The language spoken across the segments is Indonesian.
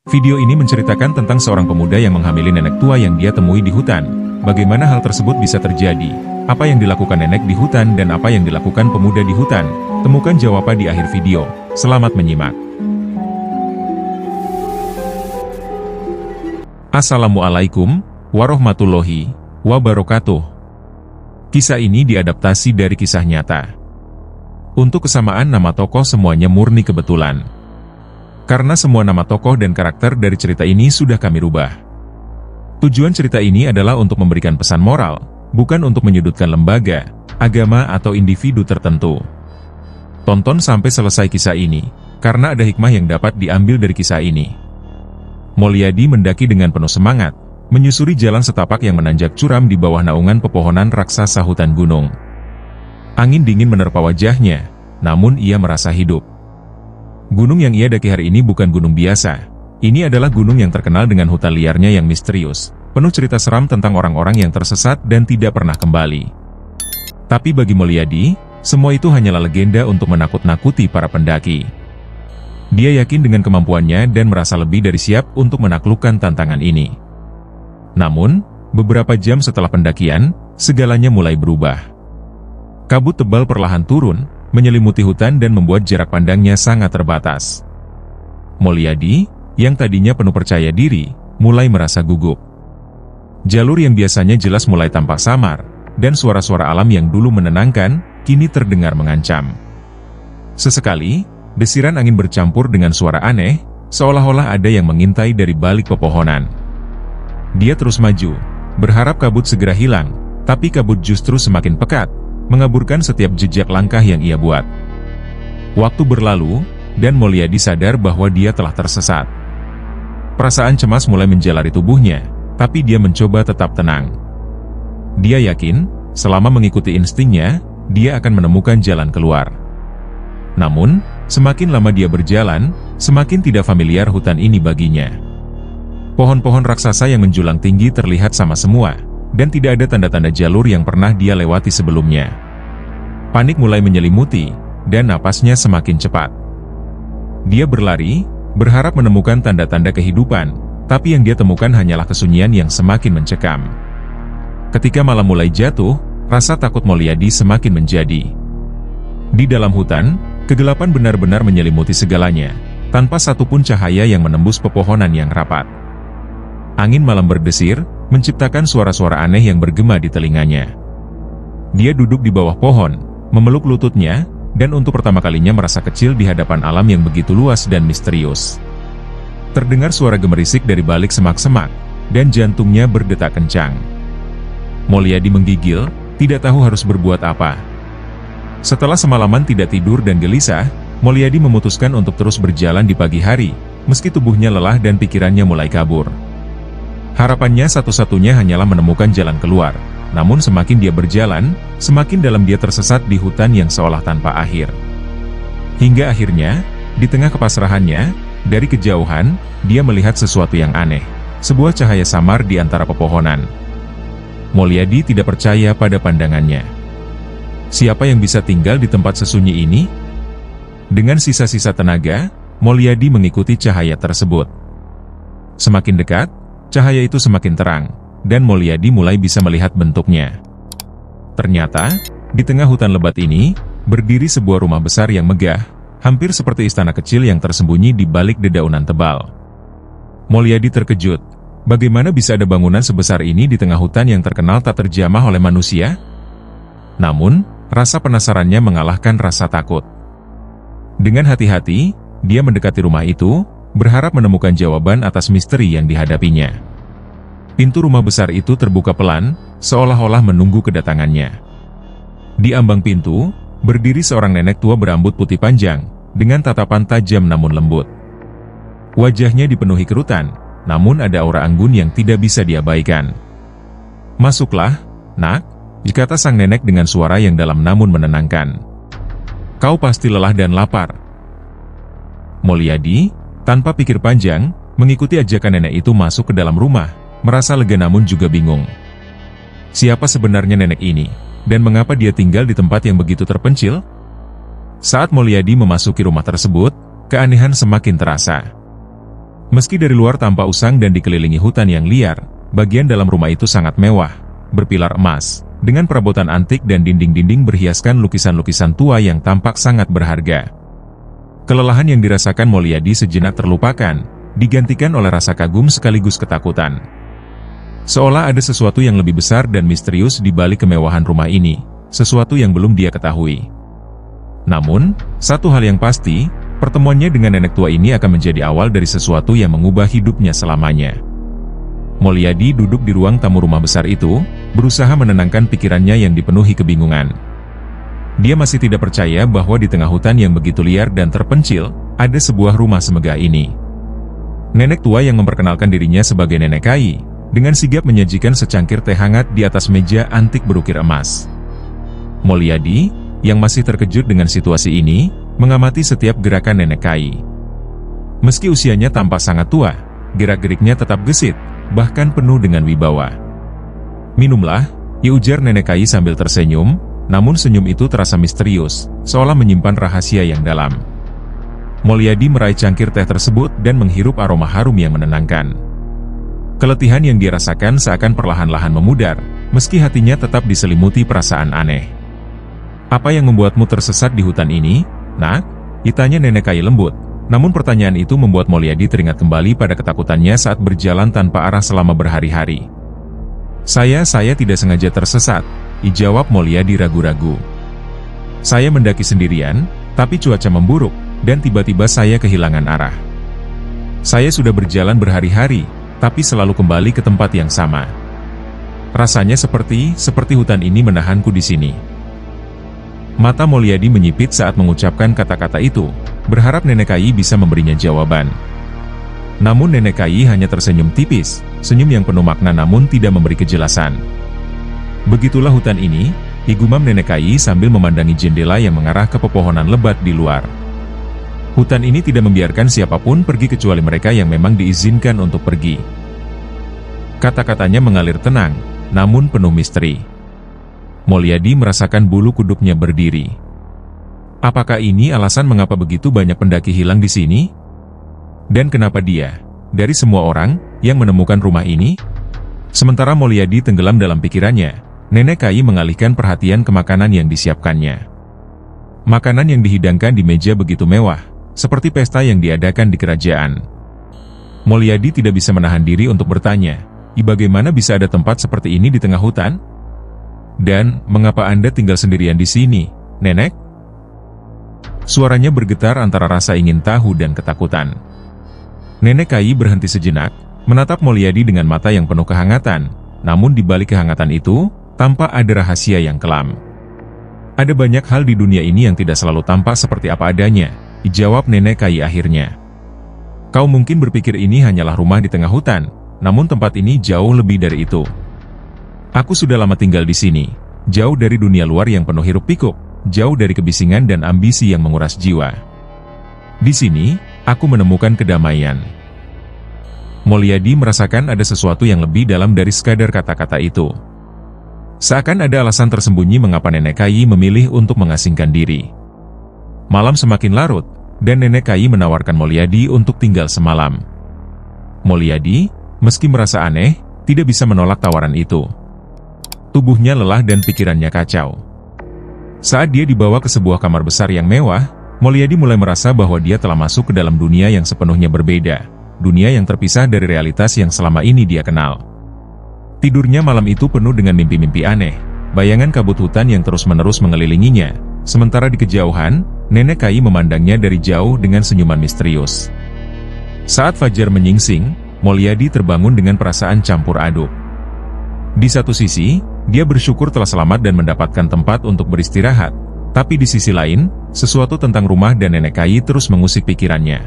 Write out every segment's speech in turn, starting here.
Video ini menceritakan tentang seorang pemuda yang menghamili nenek tua yang dia temui di hutan. Bagaimana hal tersebut bisa terjadi? Apa yang dilakukan nenek di hutan dan apa yang dilakukan pemuda di hutan? Temukan jawaban di akhir video. Selamat menyimak. Assalamualaikum warahmatullahi wabarakatuh. Kisah ini diadaptasi dari kisah nyata. Untuk kesamaan nama tokoh semuanya murni kebetulan. Karena semua nama tokoh dan karakter dari cerita ini sudah kami rubah. Tujuan cerita ini adalah untuk memberikan pesan moral, bukan untuk menyudutkan lembaga, agama atau individu tertentu. Tonton sampai selesai kisah ini, karena ada hikmah yang dapat diambil dari kisah ini. Molyadi mendaki dengan penuh semangat, menyusuri jalan setapak yang menanjak curam di bawah naungan pepohonan raksasa hutan gunung. Angin dingin menerpa wajahnya, namun ia merasa hidup. Gunung yang ia daki hari ini bukan gunung biasa. Ini adalah gunung yang terkenal dengan hutan liarnya yang misterius, penuh cerita seram tentang orang-orang yang tersesat dan tidak pernah kembali. Tapi bagi Molyadi, semua itu hanyalah legenda untuk menakut-nakuti para pendaki. Dia yakin dengan kemampuannya dan merasa lebih dari siap untuk menaklukkan tantangan ini. Namun, beberapa jam setelah pendakian, segalanya mulai berubah. Kabut tebal perlahan turun, menyelimuti hutan dan membuat jarak pandangnya sangat terbatas. Molyadi, yang tadinya penuh percaya diri, mulai merasa gugup. Jalur yang biasanya jelas mulai tampak samar, dan suara-suara alam yang dulu menenangkan, kini terdengar mengancam. Sesekali, desiran angin bercampur dengan suara aneh, seolah-olah ada yang mengintai dari balik pepohonan. Dia terus maju, berharap kabut segera hilang, tapi kabut justru semakin pekat, mengaburkan setiap jejak langkah yang ia buat. Waktu berlalu, dan Molyadi sadar bahwa dia telah tersesat. Perasaan cemas mulai menjalari tubuhnya, tapi dia mencoba tetap tenang. Dia yakin, selama mengikuti instingnya, dia akan menemukan jalan keluar. Namun, semakin lama dia berjalan, semakin tidak familiar hutan ini baginya. Pohon-pohon raksasa yang menjulang tinggi terlihat sama semua, dan tidak ada tanda-tanda jalur yang pernah dia lewati sebelumnya. Panik mulai menyelimuti, dan napasnya semakin cepat. Dia berlari, berharap menemukan tanda-tanda kehidupan, tapi yang dia temukan hanyalah kesunyian yang semakin mencekam. Ketika malam mulai jatuh, rasa takut Molyadi semakin menjadi. Di dalam hutan, kegelapan benar-benar menyelimuti segalanya, tanpa satupun cahaya yang menembus pepohonan yang rapat. Angin malam berdesir, menciptakan suara-suara aneh yang bergema di telinganya. Dia duduk di bawah pohon, memeluk lututnya, dan untuk pertama kalinya merasa kecil di hadapan alam yang begitu luas dan misterius. Terdengar suara gemerisik dari balik semak-semak, dan jantungnya berdetak kencang. Molyadi menggigil, tidak tahu harus berbuat apa. Setelah semalaman tidak tidur dan gelisah, Molyadi memutuskan untuk terus berjalan di pagi hari, meski tubuhnya lelah dan pikirannya mulai kabur. Harapannya satu-satunya hanyalah menemukan jalan keluar, namun semakin dia berjalan, semakin dalam dia tersesat di hutan yang seolah tanpa akhir. Hingga akhirnya, di tengah kepasrahannya, dari kejauhan, dia melihat sesuatu yang aneh, sebuah cahaya samar di antara pepohonan. Molyadi tidak percaya pada pandangannya. Siapa yang bisa tinggal di tempat sesunyi ini? Dengan sisa-sisa tenaga, Molyadi mengikuti cahaya tersebut. Semakin dekat, cahaya itu semakin terang, dan Molyadi mulai bisa melihat bentuknya. Ternyata, di tengah hutan lebat ini, berdiri sebuah rumah besar yang megah, hampir seperti istana kecil yang tersembunyi di balik dedaunan tebal. Molyadi terkejut, bagaimana bisa ada bangunan sebesar ini di tengah hutan yang terkenal tak terjamah oleh manusia? Namun, rasa penasarannya mengalahkan rasa takut. Dengan hati-hati, dia mendekati rumah itu, berharap menemukan jawaban atas misteri yang dihadapinya. Pintu rumah besar itu terbuka pelan, seolah-olah menunggu kedatangannya. Di ambang pintu, berdiri seorang nenek tua berambut putih panjang, dengan tatapan tajam namun lembut. Wajahnya dipenuhi kerutan, namun ada aura anggun yang tidak bisa diabaikan. "Masuklah, nak," berkata sang nenek dengan suara yang dalam namun menenangkan. "Kau pasti lelah dan lapar." Molyadi, tanpa pikir panjang, mengikuti ajakan nenek itu masuk ke dalam rumah, merasa lega namun juga bingung. Siapa sebenarnya nenek ini, dan mengapa dia tinggal di tempat yang begitu terpencil? Saat Molyadi memasuki rumah tersebut, keanehan semakin terasa. Meski dari luar tampak usang dan dikelilingi hutan yang liar, bagian dalam rumah itu sangat mewah, berpilar emas, dengan perabotan antik dan dinding-dinding berhiaskan lukisan-lukisan tua yang tampak sangat berharga. Kelelahan yang dirasakan Mulyadi sejenak terlupakan, digantikan oleh rasa kagum sekaligus ketakutan. Seolah ada sesuatu yang lebih besar dan misterius di balik kemewahan rumah ini, sesuatu yang belum dia ketahui. Namun, satu hal yang pasti, pertemuannya dengan nenek tua ini akan menjadi awal dari sesuatu yang mengubah hidupnya selamanya. Mulyadi duduk di ruang tamu rumah besar itu, berusaha menenangkan pikirannya yang dipenuhi kebingungan. Dia masih tidak percaya bahwa di tengah hutan yang begitu liar dan terpencil, ada sebuah rumah semegah ini. Nenek tua yang memperkenalkan dirinya sebagai Nenek Kai, dengan sigap menyajikan secangkir teh hangat di atas meja antik berukir emas. Mulyadi, yang masih terkejut dengan situasi ini, mengamati setiap gerakan Nenek Kai. Meski usianya tampak sangat tua, gerak-geriknya tetap gesit, bahkan penuh dengan wibawa. "Minumlah," ujar Nenek Kai sambil tersenyum, namun senyum itu terasa misterius, seolah menyimpan rahasia yang dalam. Mulyadi meraih cangkir teh tersebut dan menghirup aroma harum yang menenangkan. Keletihan yang dia rasakan seakan perlahan-lahan memudar, meski hatinya tetap diselimuti perasaan aneh. "Apa yang membuatmu tersesat di hutan ini, Nak?" tanya Nenek Kai lembut, namun pertanyaan itu membuat Mulyadi teringat kembali pada ketakutannya saat berjalan tanpa arah selama berhari-hari. Saya tidak sengaja tersesat," jawab Mulyadi ragu-ragu. "Saya mendaki sendirian, tapi cuaca memburuk, dan tiba-tiba saya kehilangan arah. Saya sudah berjalan berhari-hari, tapi selalu kembali ke tempat yang sama. Rasanya seperti hutan ini menahanku di sini." Mata Mulyadi menyipit saat mengucapkan kata-kata itu, berharap Nenek Kai bisa memberinya jawaban. Namun Nenek Kai hanya tersenyum tipis, senyum yang penuh makna namun tidak memberi kejelasan. "Begitulah hutan ini," gumam Nenek Kai sambil memandangi jendela yang mengarah ke pepohonan lebat di luar. "Hutan ini tidak membiarkan siapapun pergi kecuali mereka yang memang diizinkan untuk pergi." Kata-katanya mengalir tenang, namun penuh misteri. Mulyadi merasakan bulu kuduknya berdiri. Apakah ini alasan mengapa begitu banyak pendaki hilang di sini? Dan kenapa dia, dari semua orang, yang menemukan rumah ini? Sementara Mulyadi tenggelam dalam pikirannya, Nenek Kai mengalihkan perhatian ke makanan yang disiapkannya. Makanan yang dihidangkan di meja begitu mewah, seperti pesta yang diadakan di kerajaan. Mulyadi tidak bisa menahan diri untuk bertanya, bagaimana bisa ada tempat seperti ini di tengah hutan? "Dan, mengapa Anda tinggal sendirian di sini, Nenek?" Suaranya bergetar antara rasa ingin tahu dan ketakutan. Nenek Kai berhenti sejenak, menatap Mulyadi dengan mata yang penuh kehangatan, namun di balik kehangatan itu, tampak ada rahasia yang kelam. "Ada banyak hal di dunia ini yang tidak selalu tampak seperti apa adanya," jawab Nenek Kai akhirnya. "Kau mungkin berpikir ini hanyalah rumah di tengah hutan, namun tempat ini jauh lebih dari itu. Aku sudah lama tinggal di sini, jauh dari dunia luar yang penuh hiruk-pikuk, jauh dari kebisingan dan ambisi yang menguras jiwa. Di sini, aku menemukan kedamaian." Mulyadi merasakan ada sesuatu yang lebih dalam dari sekadar kata-kata itu. Seakan ada alasan tersembunyi mengapa Nenek Kai memilih untuk mengasingkan diri. Malam semakin larut, dan Nenek Kai menawarkan Mulyadi untuk tinggal semalam. Mulyadi, meski merasa aneh, tidak bisa menolak tawaran itu. Tubuhnya lelah dan pikirannya kacau. Saat dia dibawa ke sebuah kamar besar yang mewah, Mulyadi mulai merasa bahwa dia telah masuk ke dalam dunia yang sepenuhnya berbeda, dunia yang terpisah dari realitas yang selama ini dia kenal. Tidurnya malam itu penuh dengan mimpi-mimpi aneh, bayangan kabut hutan yang terus-menerus mengelilinginya, sementara di kejauhan, Nenek Kai memandangnya dari jauh dengan senyuman misterius. Saat fajar menyingsing, Mulyadi terbangun dengan perasaan campur aduk. Di satu sisi, dia bersyukur telah selamat dan mendapatkan tempat untuk beristirahat, tapi di sisi lain, sesuatu tentang rumah dan Nenek Kai terus mengusik pikirannya.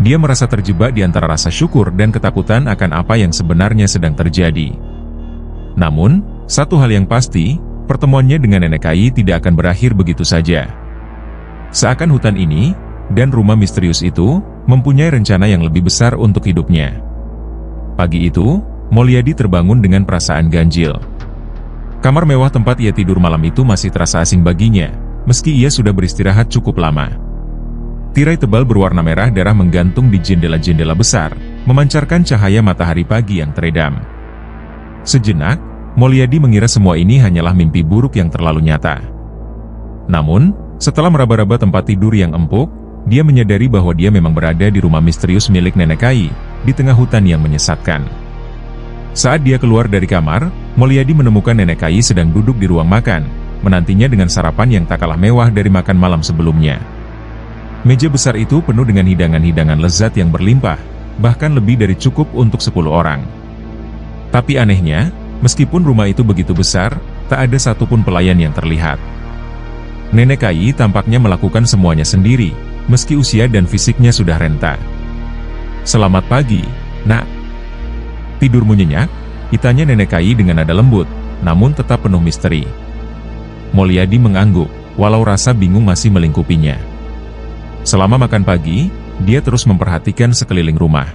Dia merasa terjebak di antara rasa syukur dan ketakutan akan apa yang sebenarnya sedang terjadi. Namun, satu hal yang pasti, pertemuannya dengan Nenek Kai tidak akan berakhir begitu saja. Seakan hutan ini, dan rumah misterius itu, mempunyai rencana yang lebih besar untuk hidupnya. Pagi itu, Mulyadi terbangun dengan perasaan ganjil. Kamar mewah tempat ia tidur malam itu masih terasa asing baginya, meski ia sudah beristirahat cukup lama. Tirai tebal berwarna merah darah menggantung di jendela-jendela besar, memancarkan cahaya matahari pagi yang teredam. Sejenak, Mulyadi mengira semua ini hanyalah mimpi buruk yang terlalu nyata. Namun, setelah meraba-raba tempat tidur yang empuk, dia menyadari bahwa dia memang berada di rumah misterius milik Nenek Kai, di tengah hutan yang menyesatkan. Saat dia keluar dari kamar, Mulyadi menemukan Nenek Kai sedang duduk di ruang makan, menantinya dengan sarapan yang tak kalah mewah dari makan malam sebelumnya. Meja besar itu penuh dengan hidangan-hidangan lezat yang berlimpah, bahkan lebih dari cukup untuk 10 orang. Tapi anehnya, meskipun rumah itu begitu besar, tak ada satupun pelayan yang terlihat. Nenek Kai tampaknya melakukan semuanya sendiri, meski usia dan fisiknya sudah renta. "Selamat pagi, Nak." "Tidurmu nyenyak?" ditanya Nenek Kai dengan nada lembut, namun tetap penuh misteri. Mulyadi mengangguk, walau rasa bingung masih melingkupinya. Selama makan pagi, dia terus memperhatikan sekeliling rumah.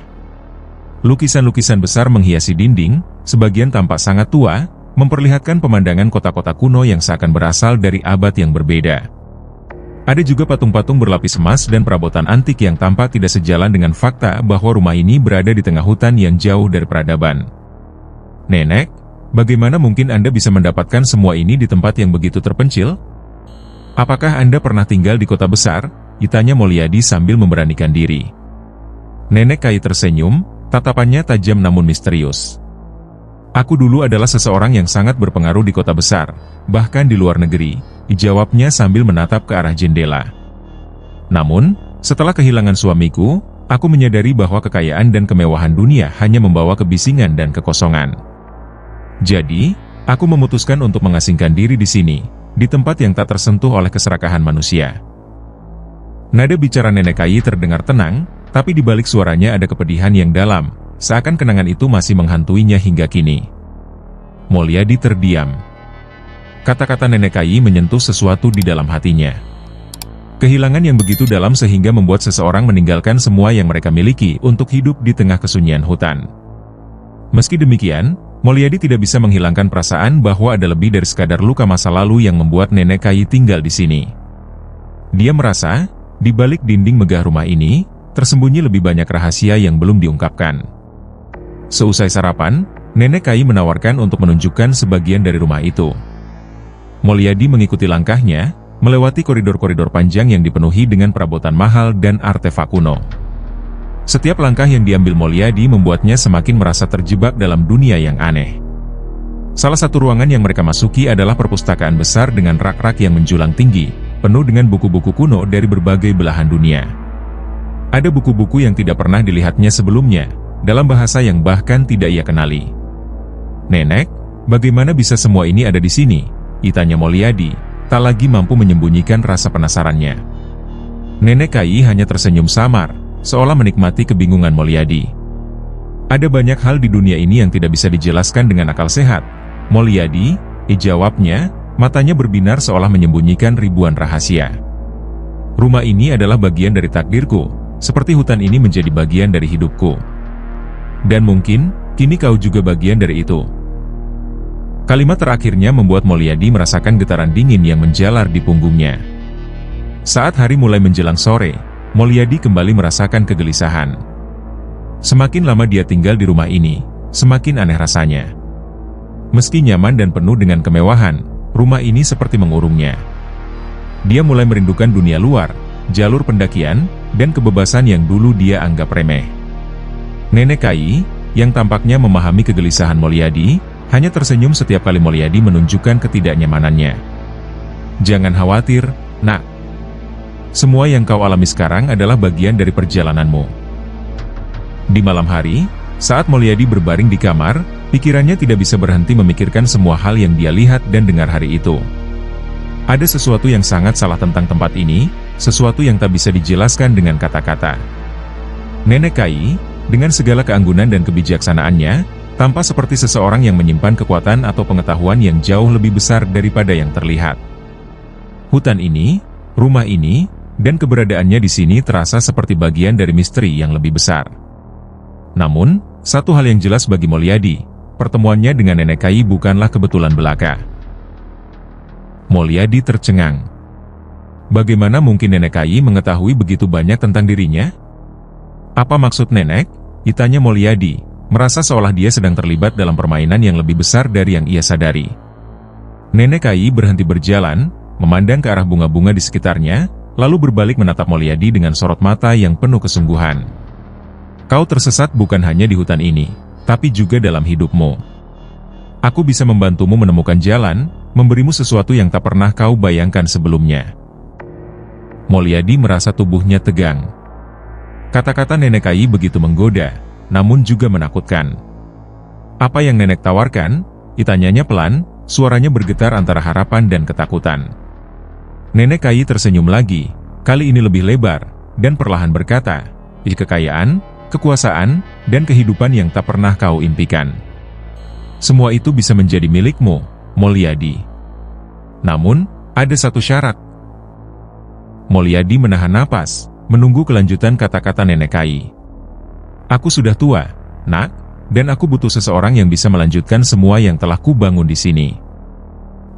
Lukisan-lukisan besar menghiasi dinding, sebagian tampak sangat tua, memperlihatkan pemandangan kota-kota kuno yang seakan berasal dari abad yang berbeda. Ada juga patung-patung berlapis emas dan perabotan antik yang tampak tidak sejalan dengan fakta bahwa rumah ini berada di tengah hutan yang jauh dari peradaban. "Nenek, bagaimana mungkin Anda bisa mendapatkan semua ini di tempat yang begitu terpencil? Apakah Anda pernah tinggal di kota besar?" ditanya Mulyadi sambil memberanikan diri. Nenek Kai tersenyum, tatapannya tajam namun misterius. "Aku dulu adalah seseorang yang sangat berpengaruh di kota besar, bahkan di luar negeri," dijawabnya sambil menatap ke arah jendela. "Namun, setelah kehilangan suamiku, aku menyadari bahwa kekayaan dan kemewahan dunia hanya membawa kebisingan dan kekosongan. Jadi, aku memutuskan untuk mengasingkan diri di sini, di tempat yang tak tersentuh oleh keserakahan manusia." Nada bicara Nenek Kai terdengar tenang, tapi di balik suaranya ada kepedihan yang dalam, seakan kenangan itu masih menghantuinya hingga kini. Mulyadi terdiam. Kata-kata Nenek Kai menyentuh sesuatu di dalam hatinya. Kehilangan yang begitu dalam sehingga membuat seseorang meninggalkan semua yang mereka miliki untuk hidup di tengah kesunyian hutan. Meski demikian, Mulyadi tidak bisa menghilangkan perasaan bahwa ada lebih dari sekadar luka masa lalu yang membuat Nenek Kai tinggal di sini. Dia merasa, di balik dinding megah rumah ini, tersembunyi lebih banyak rahasia yang belum diungkapkan. Seusai sarapan, Nenek Kai menawarkan untuk menunjukkan sebagian dari rumah itu. Mulyadi mengikuti langkahnya, melewati koridor-koridor panjang yang dipenuhi dengan perabotan mahal dan artefak kuno. Setiap langkah yang diambil Mulyadi membuatnya semakin merasa terjebak dalam dunia yang aneh. Salah satu ruangan yang mereka masuki adalah perpustakaan besar dengan rak-rak yang menjulang tinggi, penuh dengan buku-buku kuno dari berbagai belahan dunia. Ada buku-buku yang tidak pernah dilihatnya sebelumnya, dalam bahasa yang bahkan tidak ia kenali. "Nenek, bagaimana bisa semua ini ada di sini?" ditanya Mulyadi, tak lagi mampu menyembunyikan rasa penasarannya. Nenek Kai hanya tersenyum samar, seolah menikmati kebingungan Mulyadi. "Ada banyak hal di dunia ini yang tidak bisa dijelaskan dengan akal sehat, Mulyadi," jawabnya, matanya berbinar seolah menyembunyikan ribuan rahasia. "Rumah ini adalah bagian dari takdirku, seperti hutan ini menjadi bagian dari hidupku. Dan mungkin, kini kau juga bagian dari itu." Kalimat terakhirnya membuat Mulyadi merasakan getaran dingin yang menjalar di punggungnya. Saat hari mulai menjelang sore, Mulyadi kembali merasakan kegelisahan. Semakin lama dia tinggal di rumah ini, semakin aneh rasanya. Meski nyaman dan penuh dengan kemewahan, rumah ini seperti mengurungnya. Dia mulai merindukan dunia luar, jalur pendakian, dan kebebasan yang dulu dia anggap remeh. Nenek Kai, yang tampaknya memahami kegelisahan Mulyadi, hanya tersenyum setiap kali Mulyadi menunjukkan ketidaknyamanannya. "Jangan khawatir, Nak. Semua yang kau alami sekarang adalah bagian dari perjalananmu." Di malam hari, saat Mulyadi berbaring di kamar, pikirannya tidak bisa berhenti memikirkan semua hal yang dia lihat dan dengar hari itu. Ada sesuatu yang sangat salah tentang tempat ini, sesuatu yang tak bisa dijelaskan dengan kata-kata. Nenek Kai, dengan segala keanggunan dan kebijaksanaannya, tampak seperti seseorang yang menyimpan kekuatan atau pengetahuan yang jauh lebih besar daripada yang terlihat. Hutan ini, rumah ini, dan keberadaannya di sini terasa seperti bagian dari misteri yang lebih besar. Namun, satu hal yang jelas bagi Mulyadi, pertemuannya dengan Nenek Kai bukanlah kebetulan belaka. Mulyadi tercengang. Bagaimana mungkin Nenek Kai mengetahui begitu banyak tentang dirinya? Apa maksud Nenek? Tanya Mulyadi, merasa seolah dia sedang terlibat dalam permainan yang lebih besar dari yang ia sadari. Nenek Kai berhenti berjalan, memandang ke arah bunga-bunga di sekitarnya, lalu berbalik menatap Mulyadi dengan sorot mata yang penuh kesungguhan. Kau tersesat bukan hanya di hutan ini, tapi juga dalam hidupmu. Aku bisa membantumu menemukan jalan, memberimu sesuatu yang tak pernah kau bayangkan sebelumnya. Mulyadi merasa tubuhnya tegang. Kata-kata Nenek Kai begitu menggoda, namun juga menakutkan. Apa yang Nenek tawarkan? Tanyanya pelan, suaranya bergetar antara harapan dan ketakutan. Nenek Kai tersenyum lagi, kali ini lebih lebar, dan perlahan berkata, kekayaan, kekuasaan, dan kehidupan yang tak pernah kau impikan. Semua itu bisa menjadi milikmu, Mulyadi. Namun, ada satu syarat. Mulyadi menahan napas, menunggu kelanjutan kata-kata Nenek Kai. Aku sudah tua, Nak, dan aku butuh seseorang yang bisa melanjutkan semua yang telah kubangun di sini.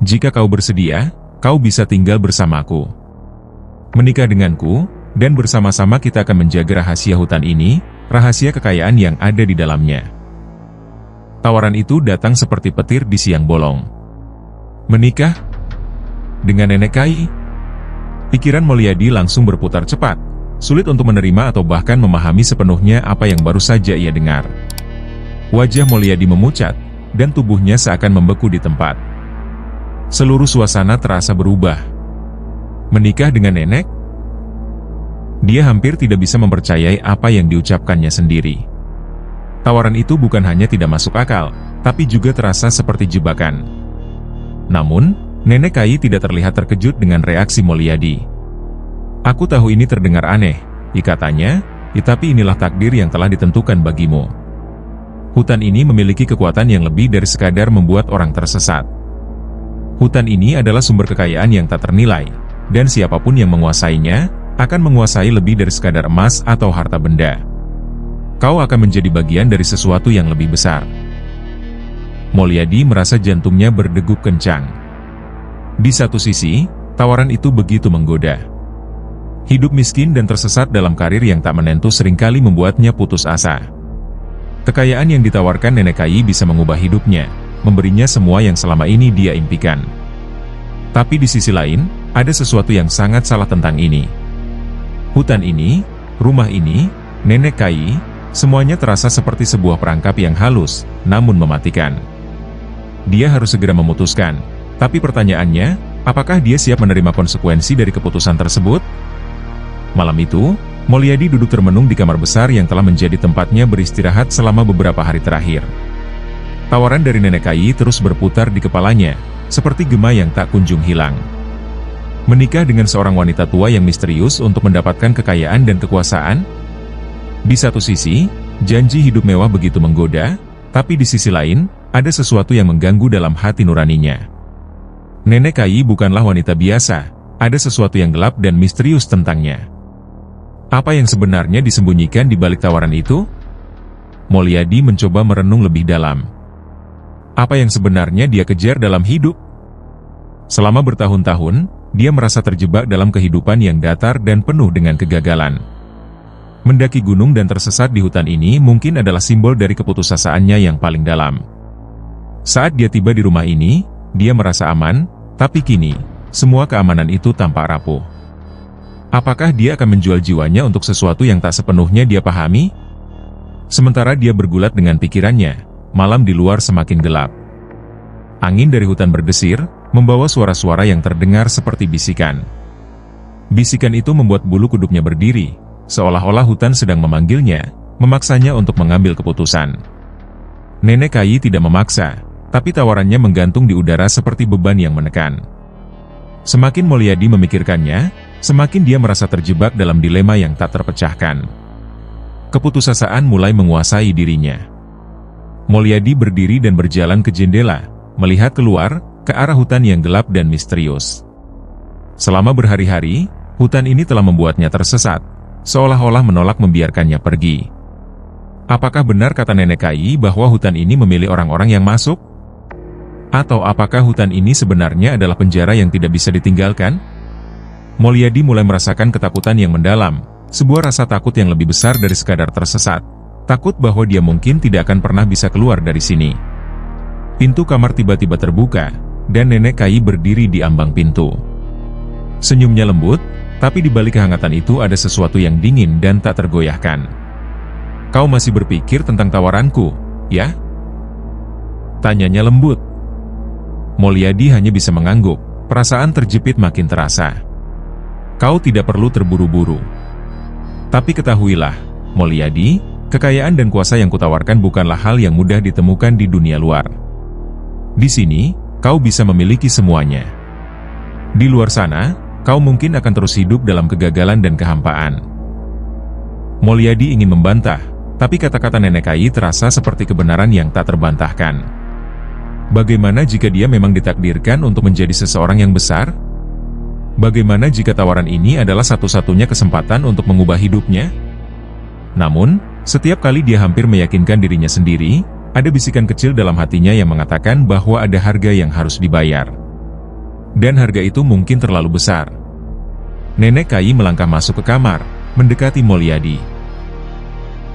Jika kau bersedia, kau bisa tinggal bersamaku. Menikah denganku, dan bersama-sama kita akan menjaga rahasia hutan ini, rahasia kekayaan yang ada di dalamnya. Tawaran itu datang seperti petir di siang bolong. Menikah dengan Nenek Kai? Pikiran Mulyadi langsung berputar cepat, sulit untuk menerima atau bahkan memahami sepenuhnya apa yang baru saja ia dengar. Wajah Mulyadi memucat, dan tubuhnya seakan membeku di tempat. Seluruh suasana terasa berubah. Menikah dengan Nenek? Dia hampir tidak bisa mempercayai apa yang diucapkannya sendiri. Tawaran itu bukan hanya tidak masuk akal, tapi juga terasa seperti jebakan. Namun, Nenek Kai tidak terlihat terkejut dengan reaksi Mulyadi. Aku tahu ini terdengar aneh, katanya, tapi inilah takdir yang telah ditentukan bagimu. Hutan ini memiliki kekuatan yang lebih dari sekadar membuat orang tersesat. Hutan ini adalah sumber kekayaan yang tak ternilai, dan siapapun yang menguasainya, akan menguasai lebih dari sekadar emas atau harta benda. Kau akan menjadi bagian dari sesuatu yang lebih besar. Mulyadi merasa jantungnya berdegup kencang. Di satu sisi, tawaran itu begitu menggoda. Hidup miskin dan tersesat dalam karir yang tak menentu seringkali membuatnya putus asa. Kekayaan yang ditawarkan Nenek Kai bisa mengubah hidupnya, memberinya semua yang selama ini dia impikan. Tapi di sisi lain, ada sesuatu yang sangat salah tentang ini. Hutan ini, rumah ini, Nenek Kai, semuanya terasa seperti sebuah perangkap yang halus, namun mematikan. Dia harus segera memutuskan. Tapi pertanyaannya, apakah dia siap menerima konsekuensi dari keputusan tersebut? Malam itu, Mulyadi duduk termenung di kamar besar yang telah menjadi tempatnya beristirahat selama beberapa hari terakhir. Tawaran dari Nenek Kai terus berputar di kepalanya, seperti gema yang tak kunjung hilang. Menikah dengan seorang wanita tua yang misterius untuk mendapatkan kekayaan dan kekuasaan? Di satu sisi, janji hidup mewah begitu menggoda, tapi di sisi lain, ada sesuatu yang mengganggu dalam hati nuraninya. Nenek Kai bukanlah wanita biasa, ada sesuatu yang gelap dan misterius tentangnya. Apa yang sebenarnya disembunyikan di balik tawaran itu? Mulyadi mencoba merenung lebih dalam. Apa yang sebenarnya dia kejar dalam hidup? Selama bertahun-tahun, dia merasa terjebak dalam kehidupan yang datar dan penuh dengan kegagalan. Mendaki gunung dan tersesat di hutan ini mungkin adalah simbol dari keputusasaannya yang paling dalam. Saat dia tiba di rumah ini, dia merasa aman, tapi kini, semua keamanan itu tampak rapuh. Apakah dia akan menjual jiwanya untuk sesuatu yang tak sepenuhnya dia pahami? Sementara dia bergulat dengan pikirannya, malam di luar semakin gelap. Angin dari hutan berdesir, membawa suara-suara yang terdengar seperti bisikan. Bisikan itu membuat bulu kuduknya berdiri, seolah-olah hutan sedang memanggilnya, memaksanya untuk mengambil keputusan. Nenek Kai tidak memaksa, tapi tawarannya menggantung di udara seperti beban yang menekan. Semakin Mulyadi memikirkannya, semakin dia merasa terjebak dalam dilema yang tak terpecahkan. Keputusasaan mulai menguasai dirinya. Mulyadi berdiri dan berjalan ke jendela, melihat keluar, ke arah hutan yang gelap dan misterius. Selama berhari-hari, hutan ini telah membuatnya tersesat, seolah-olah menolak membiarkannya pergi. Apakah benar kata Nenek Kai bahwa hutan ini memilih orang-orang yang masuk? Atau apakah hutan ini sebenarnya adalah penjara yang tidak bisa ditinggalkan? Mulyadi mulai merasakan ketakutan yang mendalam, sebuah rasa takut yang lebih besar dari sekadar tersesat. Takut bahwa dia mungkin tidak akan pernah bisa keluar dari sini. Pintu kamar tiba-tiba terbuka, dan Nenek Kai berdiri di ambang pintu. Senyumnya lembut, tapi di balik kehangatan itu ada sesuatu yang dingin dan tak tergoyahkan. "Kau masih berpikir tentang tawaranku, ya?" tanyanya lembut. Mulyadi hanya bisa mengangguk, perasaan terjepit makin terasa. "Kau tidak perlu terburu-buru. Tapi ketahuilah, Mulyadi, kekayaan dan kuasa yang kutawarkan bukanlah hal yang mudah ditemukan di dunia luar. Di sini, kau bisa memiliki semuanya. Di luar sana, kau mungkin akan terus hidup dalam kegagalan dan kehampaan." Mulyadi ingin membantah, tapi kata-kata Nenek Kai terasa seperti kebenaran yang tak terbantahkan. Bagaimana jika dia memang ditakdirkan untuk menjadi seseorang yang besar? Bagaimana jika tawaran ini adalah satu-satunya kesempatan untuk mengubah hidupnya? Namun, setiap kali dia hampir meyakinkan dirinya sendiri, ada bisikan kecil dalam hatinya yang mengatakan bahwa ada harga yang harus dibayar. Dan harga itu mungkin terlalu besar. Nenek Kai melangkah masuk ke kamar, mendekati Mulyadi.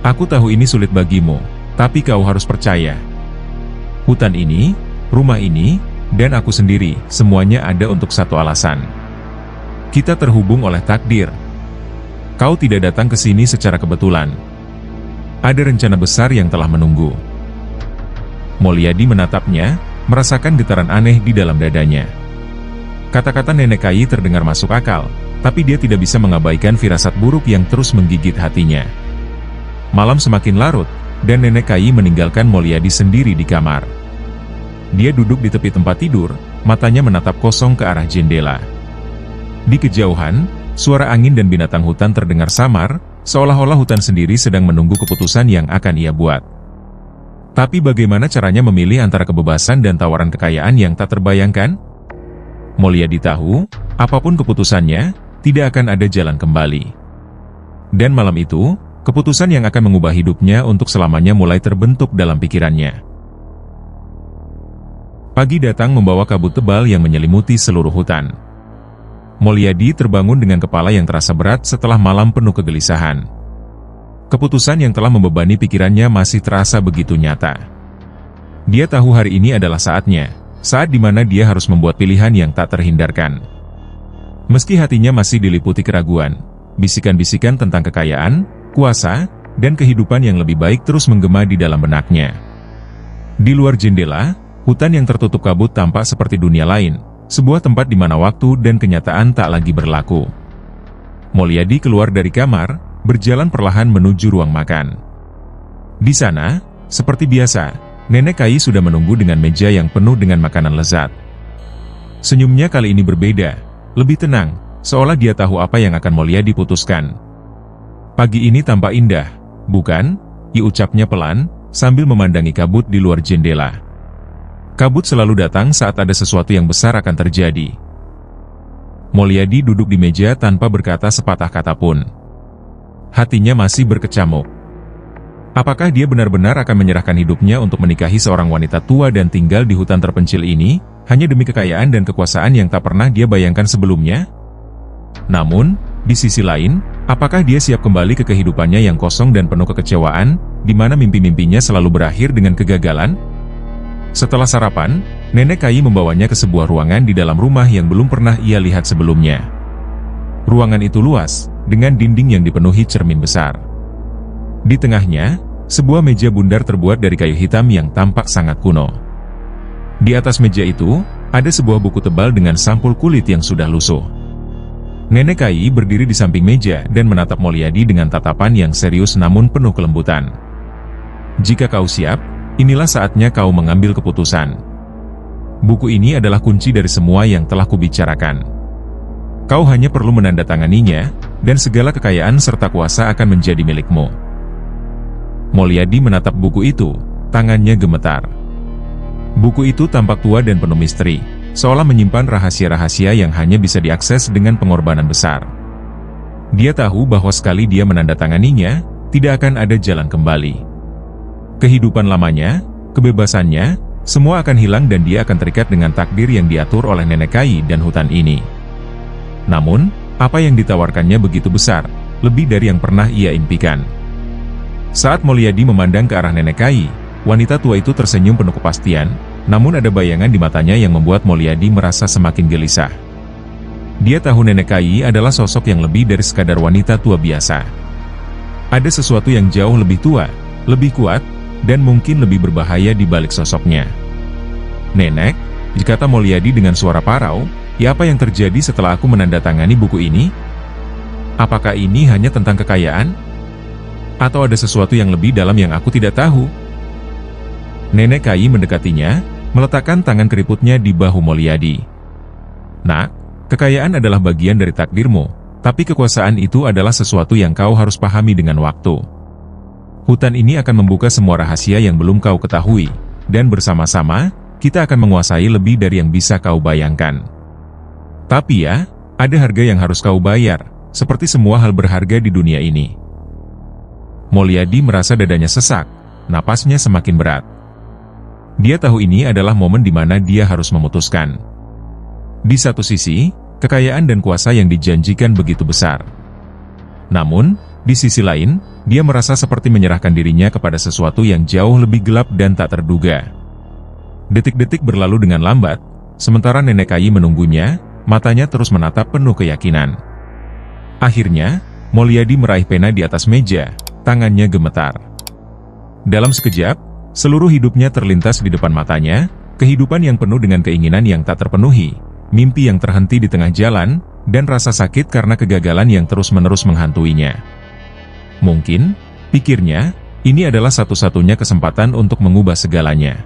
"Aku tahu ini sulit bagimu, tapi kau harus percaya. Hutan ini, rumah ini, dan aku sendiri, semuanya ada untuk satu alasan. Kita terhubung oleh takdir. Kau tidak datang ke sini secara kebetulan. Ada rencana besar yang telah menunggu." Mulyadi menatapnya, merasakan getaran aneh di dalam dadanya. Kata-kata Nenek Kai terdengar masuk akal, tapi dia tidak bisa mengabaikan firasat buruk yang terus menggigit hatinya. Malam semakin larut, dan Nenek Kai meninggalkan Mulyadi sendiri di kamar. Dia duduk di tepi tempat tidur, matanya menatap kosong ke arah jendela. Di kejauhan, suara angin dan binatang hutan terdengar samar, seolah-olah hutan sendiri sedang menunggu keputusan yang akan ia buat. Tapi bagaimana caranya memilih antara kebebasan dan tawaran kekayaan yang tak terbayangkan? Mulyadi tahu, apapun keputusannya, tidak akan ada jalan kembali. Dan malam itu, keputusan yang akan mengubah hidupnya untuk selamanya mulai terbentuk dalam pikirannya. Pagi datang membawa kabut tebal yang menyelimuti seluruh hutan. Mulyadi terbangun dengan kepala yang terasa berat setelah malam penuh kegelisahan. Keputusan yang telah membebani pikirannya masih terasa begitu nyata. Dia tahu hari ini adalah saatnya, saat di mana dia harus membuat pilihan yang tak terhindarkan. Meski hatinya masih diliputi keraguan, bisikan-bisikan tentang kekayaan, kuasa, dan kehidupan yang lebih baik terus menggema di dalam benaknya. Di luar jendela, hutan yang tertutup kabut tampak seperti dunia lain, sebuah tempat di mana waktu dan kenyataan tak lagi berlaku. Mulyadi keluar dari kamar, berjalan perlahan menuju ruang makan. Di sana, seperti biasa, Nenek Kai sudah menunggu dengan meja yang penuh dengan makanan lezat. Senyumnya kali ini berbeda, lebih tenang, seolah dia tahu apa yang akan Mulyadi putuskan. "Pagi ini tampak indah, bukan?" ucapnya pelan, sambil memandangi kabut di luar jendela. Kabut selalu datang saat ada sesuatu yang besar akan terjadi. Mulyadi duduk di meja tanpa berkata sepatah kata pun. Hatinya masih berkecamuk. Apakah dia benar-benar akan menyerahkan hidupnya untuk menikahi seorang wanita tua dan tinggal di hutan terpencil ini, hanya demi kekayaan dan kekuasaan yang tak pernah dia bayangkan sebelumnya? Namun, di sisi lain, apakah dia siap kembali ke kehidupannya yang kosong dan penuh kekecewaan, di mana mimpi-mimpinya selalu berakhir dengan kegagalan? Setelah sarapan, Nenek Kai membawanya ke sebuah ruangan di dalam rumah yang belum pernah ia lihat sebelumnya. Ruangan itu luas, dengan dinding yang dipenuhi cermin besar. Di tengahnya, sebuah meja bundar terbuat dari kayu hitam yang tampak sangat kuno. Di atas meja itu, ada sebuah buku tebal dengan sampul kulit yang sudah lusuh. Nenek Kai berdiri di samping meja dan menatap Mulyadi dengan tatapan yang serius namun penuh kelembutan. "Jika kau siap, inilah saatnya kau mengambil keputusan. Buku ini adalah kunci dari semua yang telah kubicarakan. Kau hanya perlu menandatanganinya, dan segala kekayaan serta kuasa akan menjadi milikmu." Mulyadi menatap buku itu, tangannya gemetar. Buku itu tampak tua dan penuh misteri, seolah menyimpan rahasia-rahasia yang hanya bisa diakses dengan pengorbanan besar. Dia tahu bahwa sekali dia menandatanganinya, tidak akan ada jalan kembali. Kehidupan lamanya, kebebasannya, semua akan hilang dan dia akan terikat dengan takdir yang diatur oleh Nenek Kai dan hutan ini. Namun, Apa yang ditawarkannya begitu besar, lebih dari yang pernah ia impikan. Saat Mulyadi memandang ke arah Nenek Kai, wanita tua itu tersenyum penuh kepastian, namun ada bayangan di matanya yang membuat Mulyadi merasa semakin gelisah. Dia tahu Nenek Kai adalah sosok yang lebih dari sekadar wanita tua biasa. Ada sesuatu yang jauh lebih tua, lebih kuat, dan mungkin lebih berbahaya di balik sosoknya. "Nenek," kata Mulyadi dengan suara parau, "ya apa yang terjadi setelah aku menandatangani buku ini? Apakah ini hanya tentang kekayaan? Atau ada sesuatu yang lebih dalam yang aku tidak tahu?" Nenek Kai mendekatinya, meletakkan tangan keriputnya di bahu Mulyadi. "Nak, kekayaan adalah bagian dari takdirmu, tapi kekuasaan itu adalah sesuatu yang kau harus pahami dengan waktu. Hutan ini akan membuka semua rahasia yang belum kau ketahui, dan bersama-sama, kita akan menguasai lebih dari yang bisa kau bayangkan. Tapi ya, ada harga yang harus kau bayar, seperti semua hal berharga di dunia ini." Mulyadi merasa dadanya sesak, napasnya semakin berat. Dia tahu ini adalah momen di mana dia harus memutuskan. Di satu sisi, kekayaan dan kuasa yang dijanjikan begitu besar. Namun, di sisi lain, dia merasa seperti menyerahkan dirinya kepada sesuatu yang jauh lebih gelap dan tak terduga. Detik-detik berlalu dengan lambat, sementara Nenek Kai menunggunya, matanya terus menatap penuh keyakinan. Akhirnya, Mulyadi meraih pena di atas meja, tangannya gemetar. Dalam sekejap, seluruh hidupnya terlintas di depan matanya, kehidupan yang penuh dengan keinginan yang tak terpenuhi, mimpi yang terhenti di tengah jalan, dan rasa sakit karena kegagalan yang terus-menerus menghantuinya. Mungkin, pikirnya, ini adalah satu-satunya kesempatan untuk mengubah segalanya.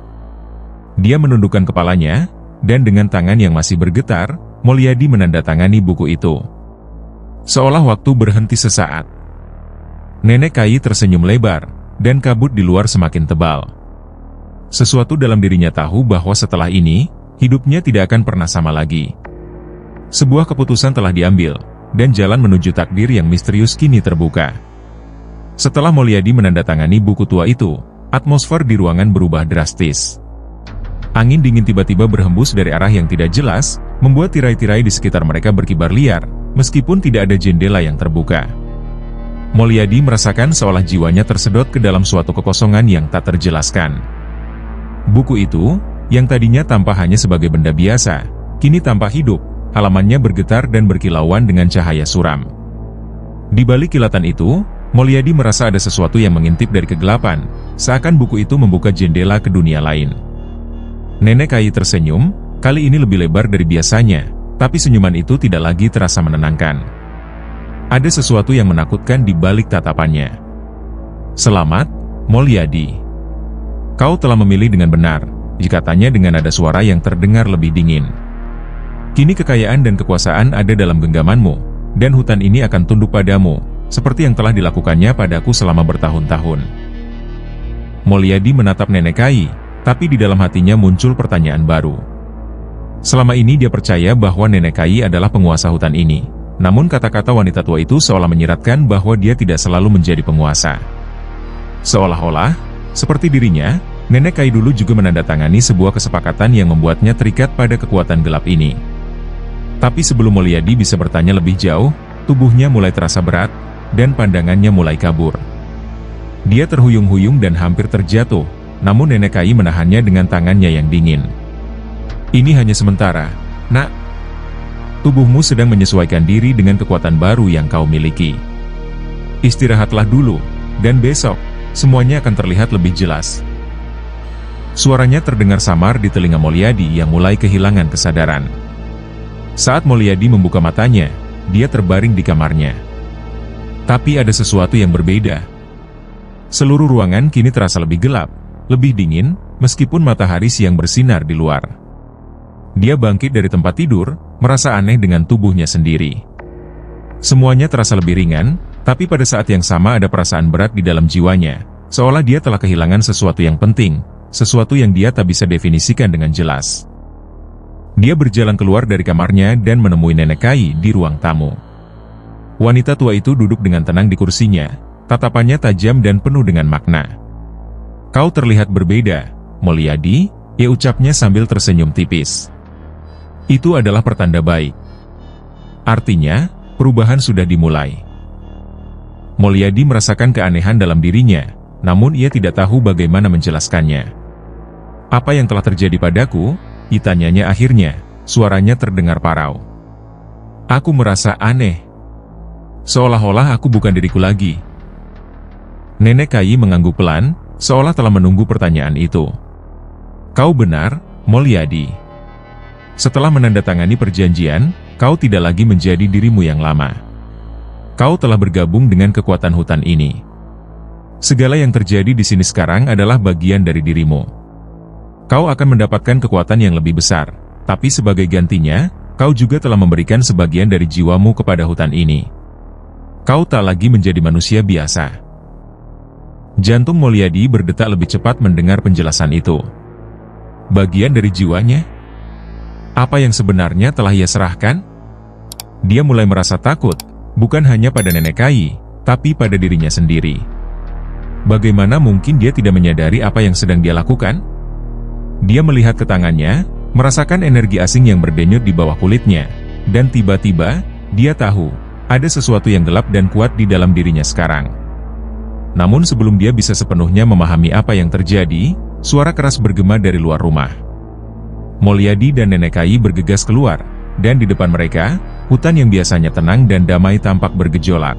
Dia menundukkan kepalanya, dan dengan tangan yang masih bergetar, Mulyadi menandatangani buku itu. Seolah waktu berhenti sesaat. Nenek Kai tersenyum lebar, dan kabut di luar semakin tebal. Sesuatu dalam dirinya tahu bahwa setelah ini, hidupnya tidak akan pernah sama lagi. Sebuah keputusan telah diambil, dan jalan menuju takdir yang misterius kini terbuka. Setelah Mulyadi menandatangani buku tua itu, atmosfer di ruangan berubah drastis. Angin dingin tiba-tiba berhembus dari arah yang tidak jelas, membuat tirai-tirai di sekitar mereka berkibar liar, meskipun tidak ada jendela yang terbuka. Mulyadi merasakan seolah jiwanya tersedot ke dalam suatu kekosongan yang tak terjelaskan. Buku itu, yang tadinya tampak hanya sebagai benda biasa, kini tampak hidup, halamannya bergetar dan berkilauan dengan cahaya suram. Di balik kilatan itu, Mulyadi merasa ada sesuatu yang mengintip dari kegelapan, seakan buku itu membuka jendela ke dunia lain. Nenek Kai tersenyum, kali ini lebih lebar dari biasanya, tapi senyuman itu tidak lagi terasa menenangkan. Ada sesuatu yang menakutkan di balik tatapannya. "Selamat, Mulyadi. Kau telah memilih dengan benar," katanya dengan nada suara yang terdengar lebih dingin. "Kini kekayaan dan kekuasaan ada dalam genggamanmu, dan hutan ini akan tunduk padamu, seperti yang telah dilakukannya padaku selama bertahun-tahun." Mulyadi menatap Nenek Kai, tapi di dalam hatinya muncul pertanyaan baru. Selama ini dia percaya bahwa Nenek Kai adalah penguasa hutan ini, namun kata-kata wanita tua itu seolah menyiratkan bahwa dia tidak selalu menjadi penguasa. Seolah-olah, seperti dirinya, Nenek Kai dulu juga menandatangani sebuah kesepakatan yang membuatnya terikat pada kekuatan gelap ini. Tapi sebelum Mulyadi bisa bertanya lebih jauh, tubuhnya mulai terasa berat, dan pandangannya mulai kabur. Dia terhuyung-huyung dan hampir terjatuh, namun Nenek Kai menahannya dengan tangannya yang dingin. "Ini hanya sementara, Nak. Tubuhmu sedang menyesuaikan diri dengan kekuatan baru yang kau miliki. Istirahatlah dulu, dan besok, semuanya akan terlihat lebih jelas." Suaranya terdengar samar di telinga Mulyadi yang mulai kehilangan kesadaran. Saat Mulyadi membuka matanya, dia terbaring di kamarnya. Tapi ada sesuatu yang berbeda. Seluruh ruangan kini terasa lebih gelap, lebih dingin, meskipun matahari siang bersinar di luar. Dia bangkit dari tempat tidur, merasa aneh dengan tubuhnya sendiri. Semuanya terasa lebih ringan, tapi pada saat yang sama ada perasaan berat di dalam jiwanya, seolah dia telah kehilangan sesuatu yang penting, sesuatu yang dia tak bisa definisikan dengan jelas. Dia berjalan keluar dari kamarnya dan menemui Nenek Kai di ruang tamu. Wanita tua itu duduk dengan tenang di kursinya, tatapannya tajam dan penuh dengan makna. "Kau terlihat berbeda, Mulyadi," ia ucapnya sambil tersenyum tipis. "Itu adalah pertanda baik. Artinya, perubahan sudah dimulai. Mulyadi merasakan keanehan dalam dirinya, namun ia tidak tahu bagaimana menjelaskannya. "Apa yang telah terjadi padaku?" tanyanya akhirnya, suaranya terdengar parau. "Aku merasa aneh. Seolah-olah aku bukan diriku lagi." Nenek Kai mengangguk pelan, seolah telah menunggu pertanyaan itu. "Kau benar, Mulyadi. Setelah menandatangani perjanjian, kau tidak lagi menjadi dirimu yang lama. Kau telah bergabung dengan kekuatan hutan ini. Segala yang terjadi di sini sekarang adalah bagian dari dirimu. Kau akan mendapatkan kekuatan yang lebih besar, tapi sebagai gantinya, kau juga telah memberikan sebagian dari jiwamu kepada hutan ini. Kau tak lagi menjadi manusia biasa." Jantung Mulyadi berdetak lebih cepat mendengar penjelasan itu. Bagian dari jiwanya? Apa yang sebenarnya telah ia serahkan? Dia mulai merasa takut, bukan hanya pada Nenek Kai, tapi pada dirinya sendiri. Bagaimana mungkin dia tidak menyadari apa yang sedang dia lakukan? Dia melihat ke tangannya, merasakan energi asing yang berdenyut di bawah kulitnya, dan tiba-tiba, dia tahu, ada sesuatu yang gelap dan kuat di dalam dirinya sekarang. Namun sebelum dia bisa sepenuhnya memahami apa yang terjadi, suara keras bergema dari luar rumah. Mulyadi dan Nenek Kai bergegas keluar, dan di depan mereka, hutan yang biasanya tenang dan damai tampak bergejolak.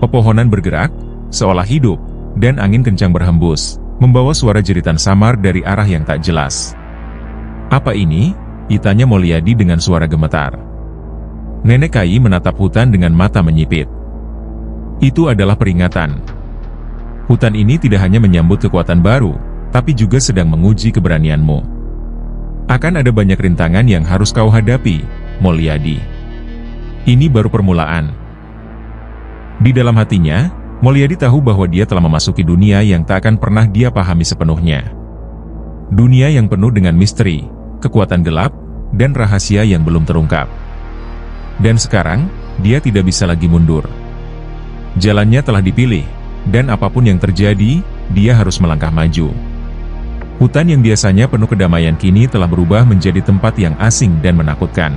Pepohonan bergerak, seolah hidup, dan angin kencang berhembus, membawa suara jeritan samar dari arah yang tak jelas. "Apa ini?" tanya Mulyadi dengan suara gemetar. Nenek Kai menatap hutan dengan mata menyipit. "Itu adalah peringatan. Hutan ini tidak hanya menyambut kekuatan baru, tapi juga sedang menguji keberanianmu. Akan ada banyak rintangan yang harus kau hadapi, Mulyadi. Ini baru permulaan." Di dalam hatinya, Mulyadi tahu bahwa dia telah memasuki dunia yang tak akan pernah dia pahami sepenuhnya. Dunia yang penuh dengan misteri, kekuatan gelap, dan rahasia yang belum terungkap. Dan sekarang, dia tidak bisa lagi mundur. Jalannya telah dipilih, dan apapun yang terjadi, dia harus melangkah maju. Hutan yang biasanya penuh kedamaian kini telah berubah menjadi tempat yang asing dan menakutkan.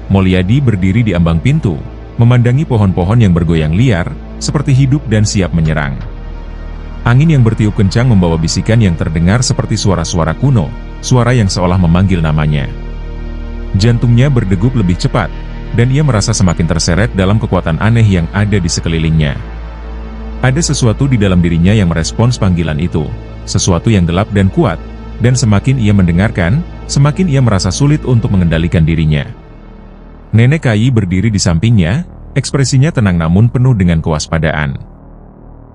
Mulyadi berdiri di ambang pintu, memandangi pohon-pohon yang bergoyang liar, seperti hidup dan siap menyerang. Angin yang bertiup kencang membawa bisikan yang terdengar seperti suara-suara kuno, suara yang seolah memanggil namanya. Jantungnya berdegup lebih cepat, dan ia merasa semakin terseret dalam kekuatan aneh yang ada di sekelilingnya. Ada sesuatu di dalam dirinya yang merespons panggilan itu, sesuatu yang gelap dan kuat, dan semakin ia mendengarkan, semakin ia merasa sulit untuk mengendalikan dirinya. Nenek Kai berdiri di sampingnya, ekspresinya tenang namun penuh dengan kewaspadaan.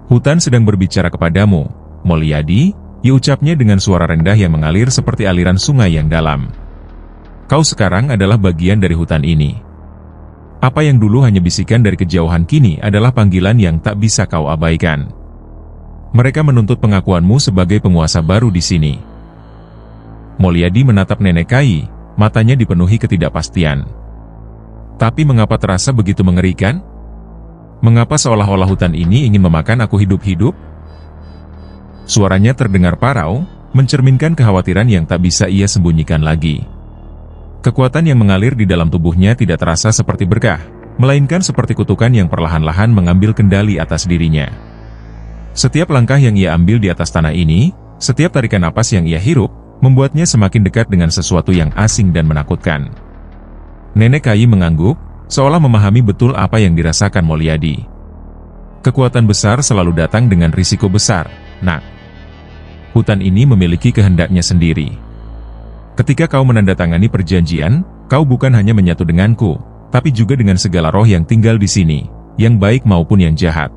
"Hutan sedang berbicara kepadamu, Mulyadi," ucapnya dengan suara rendah yang mengalir seperti aliran sungai yang dalam. "Kau sekarang adalah bagian dari hutan ini. Apa yang dulu hanya bisikan dari kejauhan kini adalah panggilan yang tak bisa kau abaikan. Mereka menuntut pengakuanmu sebagai penguasa baru di sini." Mulyadi menatap Nenek Kai, matanya dipenuhi ketidakpastian. "Tapi mengapa terasa begitu mengerikan? Mengapa seolah-olah hutan ini ingin memakan aku hidup-hidup?" Suaranya terdengar parau, mencerminkan kekhawatiran yang tak bisa ia sembunyikan lagi. Kekuatan yang mengalir di dalam tubuhnya tidak terasa seperti berkah, melainkan seperti kutukan yang perlahan-lahan mengambil kendali atas dirinya. Setiap langkah yang ia ambil di atas tanah ini, setiap tarikan napas yang ia hirup, membuatnya semakin dekat dengan sesuatu yang asing dan menakutkan. Nenek Kai mengangguk, seolah memahami betul apa yang dirasakan Mulyadi. "Kekuatan besar selalu datang dengan risiko besar, Nak. Hutan ini memiliki kehendaknya sendiri. Ketika kau menandatangani perjanjian, kau bukan hanya menyatu denganku, tapi juga dengan segala roh yang tinggal di sini, yang baik maupun yang jahat.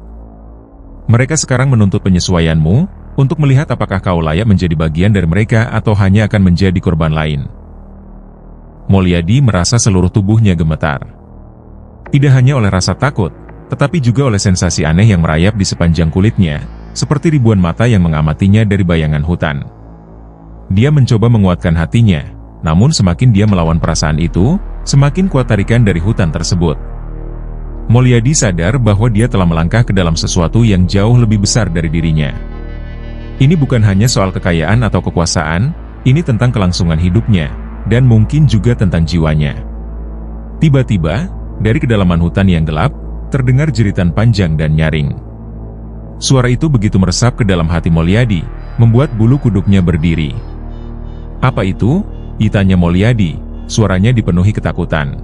Mereka sekarang menuntut penyesuaianmu, untuk melihat apakah kau layak menjadi bagian dari mereka atau hanya akan menjadi korban lain." Mulyadi merasa seluruh tubuhnya gemetar. Tidak hanya oleh rasa takut, tetapi juga oleh sensasi aneh yang merayap di sepanjang kulitnya, seperti ribuan mata yang mengamatinya dari bayangan hutan. Dia mencoba menguatkan hatinya, namun semakin dia melawan perasaan itu, semakin kuat tarikan dari hutan tersebut. Mulyadi sadar bahwa dia telah melangkah ke dalam sesuatu yang jauh lebih besar dari dirinya. Ini bukan hanya soal kekayaan atau kekuasaan, ini tentang kelangsungan hidupnya, dan mungkin juga tentang jiwanya. Tiba-tiba, dari kedalaman hutan yang gelap, terdengar jeritan panjang dan nyaring. Suara itu begitu meresap ke dalam hati Mulyadi, membuat bulu kuduknya berdiri. "Apa itu?" tanya Mulyadi, suaranya dipenuhi ketakutan.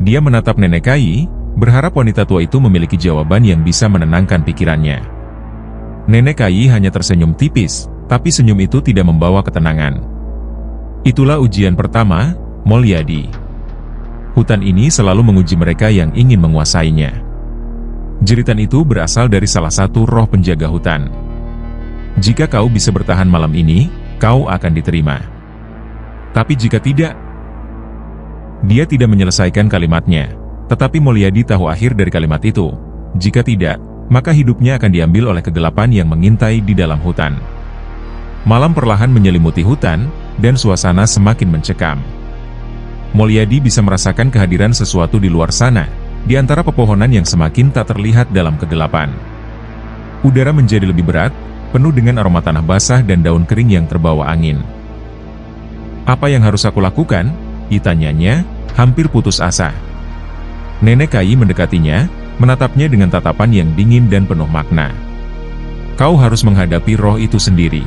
Dia menatap Nenek Kai, berharap wanita tua itu memiliki jawaban yang bisa menenangkan pikirannya. Nenek Kai hanya tersenyum tipis, tapi senyum itu tidak membawa ketenangan. "Itulah ujian pertama, Mulyadi. Hutan ini selalu menguji mereka yang ingin menguasainya." Jeritan itu berasal dari salah satu roh penjaga hutan. "Jika kau bisa bertahan malam ini, kau akan diterima. Tapi jika tidak..." Dia tidak menyelesaikan kalimatnya, tetapi Mulyadi tahu akhir dari kalimat itu. Jika tidak, maka hidupnya akan diambil oleh kegelapan yang mengintai di dalam hutan. Malam perlahan menyelimuti hutan, dan suasana semakin mencekam. Mulyadi bisa merasakan kehadiran sesuatu di luar sana, di antara pepohonan yang semakin tak terlihat dalam kegelapan. Udara menjadi lebih berat, penuh dengan aroma tanah basah dan daun kering yang terbawa angin. "Apa yang harus aku lakukan?" tanyanya, hampir putus asa. Nenek Kai mendekatinya, menatapnya dengan tatapan yang dingin dan penuh makna. "Kau harus menghadapi roh itu sendiri.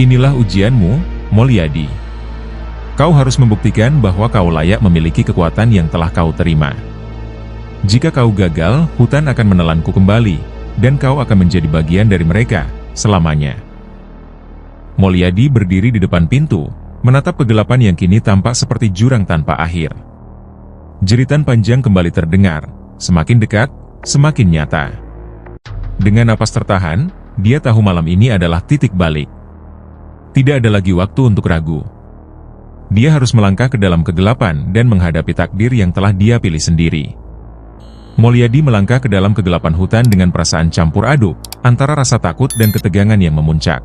Inilah ujianmu, Mulyadi. Kau harus membuktikan bahwa kau layak memiliki kekuatan yang telah kau terima. Jika kau gagal, hutan akan menelanku kembali, dan kau akan menjadi bagian dari mereka, selamanya." Mulyadi berdiri di depan pintu, menatap kegelapan yang kini tampak seperti jurang tanpa akhir. Jeritan panjang kembali terdengar, semakin dekat, semakin nyata. Dengan napas tertahan, dia tahu malam ini adalah titik balik. Tidak ada lagi waktu untuk ragu. Dia harus melangkah ke dalam kegelapan dan menghadapi takdir yang telah dia pilih sendiri. Mulyadi melangkah ke dalam kegelapan hutan dengan perasaan campur aduk, antara rasa takut dan ketegangan yang memuncak.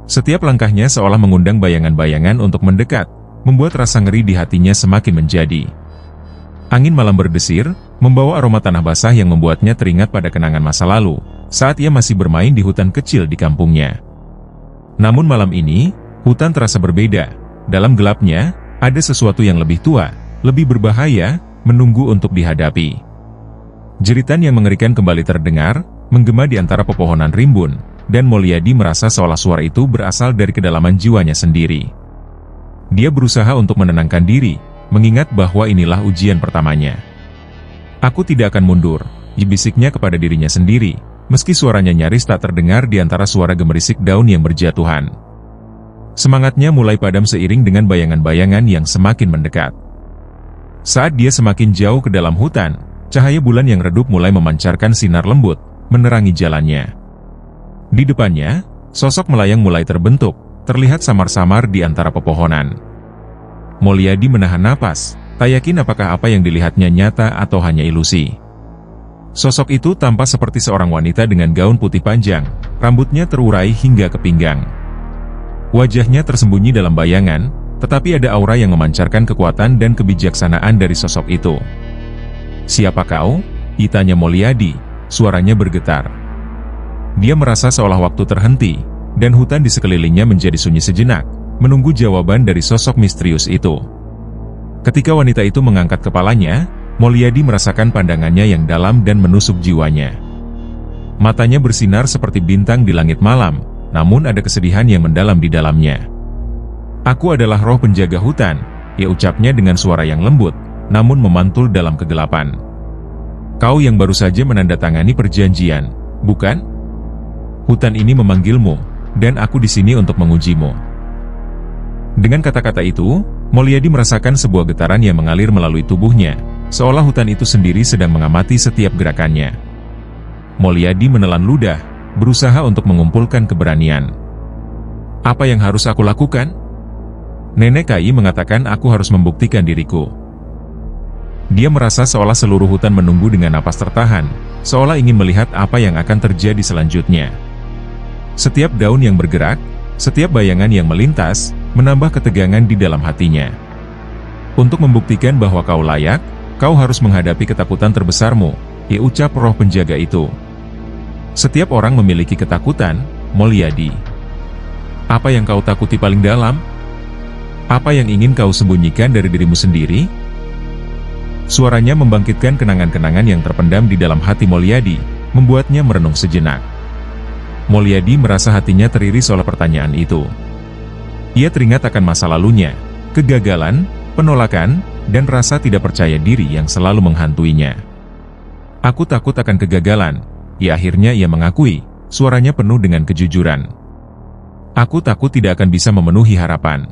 Setiap langkahnya seolah mengundang bayangan-bayangan untuk mendekat, membuat rasa ngeri di hatinya semakin menjadi. Angin malam berdesir, membawa aroma tanah basah yang membuatnya teringat pada kenangan masa lalu, saat ia masih bermain di hutan kecil di kampungnya. Namun malam ini, hutan terasa berbeda. Dalam gelapnya, ada sesuatu yang lebih tua, lebih berbahaya, menunggu untuk dihadapi. Jeritan yang mengerikan kembali terdengar, menggema di antara pepohonan rimbun, dan Mulyadi merasa seolah suara itu berasal dari kedalaman jiwanya sendiri. Dia berusaha untuk menenangkan diri, mengingat bahwa inilah ujian pertamanya. "Aku tidak akan mundur," bisiknya kepada dirinya sendiri, meski suaranya nyaris tak terdengar di antara suara gemerisik daun yang berjatuhan. Semangatnya mulai padam seiring dengan bayangan-bayangan yang semakin mendekat. Saat dia semakin jauh ke dalam hutan, cahaya bulan yang redup mulai memancarkan sinar lembut, menerangi jalannya. Di depannya, sosok melayang mulai terbentuk, terlihat samar-samar di antara pepohonan. Mulyadi menahan napas, tak yakin apakah apa yang dilihatnya nyata atau hanya ilusi. Sosok itu tampak seperti seorang wanita dengan gaun putih panjang, rambutnya terurai hingga ke pinggang. Wajahnya tersembunyi dalam bayangan, tetapi ada aura yang memancarkan kekuatan dan kebijaksanaan dari sosok itu. "Siapa kau?" tanya Mulyadi, suaranya bergetar. Dia merasa seolah waktu terhenti, dan hutan di sekelilingnya menjadi sunyi sejenak, menunggu jawaban dari sosok misterius itu. Ketika wanita itu mengangkat kepalanya, Mulyadi merasakan pandangannya yang dalam dan menusuk jiwanya. Matanya bersinar seperti bintang di langit malam, namun ada kesedihan yang mendalam di dalamnya. "Aku adalah roh penjaga hutan," ucapnya dengan suara yang lembut, namun memantul dalam kegelapan. "Kau yang baru saja menandatangani perjanjian, bukan? Hutan ini memanggilmu, dan aku di sini untuk mengujimu." Dengan kata-kata itu, Mulyadi merasakan sebuah getaran yang mengalir melalui tubuhnya, seolah hutan itu sendiri sedang mengamati setiap gerakannya. Mulyadi menelan ludah, berusaha untuk mengumpulkan keberanian. "Apa yang harus aku lakukan?" Nenek Kai mengatakan aku harus membuktikan diriku. Dia merasa seolah seluruh hutan menunggu dengan napas tertahan, seolah ingin melihat apa yang akan terjadi selanjutnya. Setiap daun yang bergerak, setiap bayangan yang melintas, menambah ketegangan di dalam hatinya. "Untuk membuktikan bahwa kau layak, kau harus menghadapi ketakutan terbesarmu," ucap roh penjaga itu. "Setiap orang memiliki ketakutan, Mulyadi. Apa yang kau takuti paling dalam? Apa yang ingin kau sembunyikan dari dirimu sendiri?" Suaranya membangkitkan kenangan-kenangan yang terpendam di dalam hati Mulyadi, membuatnya merenung sejenak. Mulyadi merasa hatinya teriris oleh pertanyaan itu. Ia teringat akan masa lalunya, kegagalan, penolakan, dan rasa tidak percaya diri yang selalu menghantuinya. Aku takut akan kegagalan, akhirnya ia mengakui, suaranya penuh dengan kejujuran. Aku takut tidak akan bisa memenuhi harapan.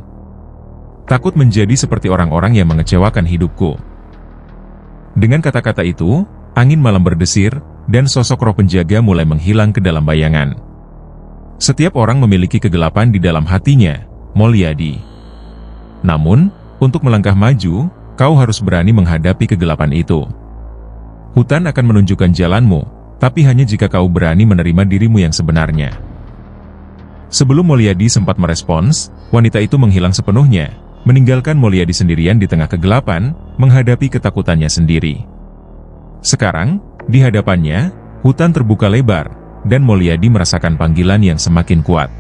Takut menjadi seperti orang-orang yang mengecewakan hidupku. Dengan kata-kata itu, angin malam berdesir, dan sosok roh penjaga mulai menghilang ke dalam bayangan. Setiap orang memiliki kegelapan di dalam hatinya, Mulyadi. Namun, untuk melangkah maju, kau harus berani menghadapi kegelapan itu. Hutan akan menunjukkan jalanmu, tapi hanya jika kau berani menerima dirimu yang sebenarnya. Sebelum Mulyadi sempat merespons, wanita itu menghilang sepenuhnya, meninggalkan Mulyadi sendirian di tengah kegelapan, menghadapi ketakutannya sendiri. Sekarang, di hadapannya, hutan terbuka lebar, dan Mulyadi merasakan panggilan yang semakin kuat.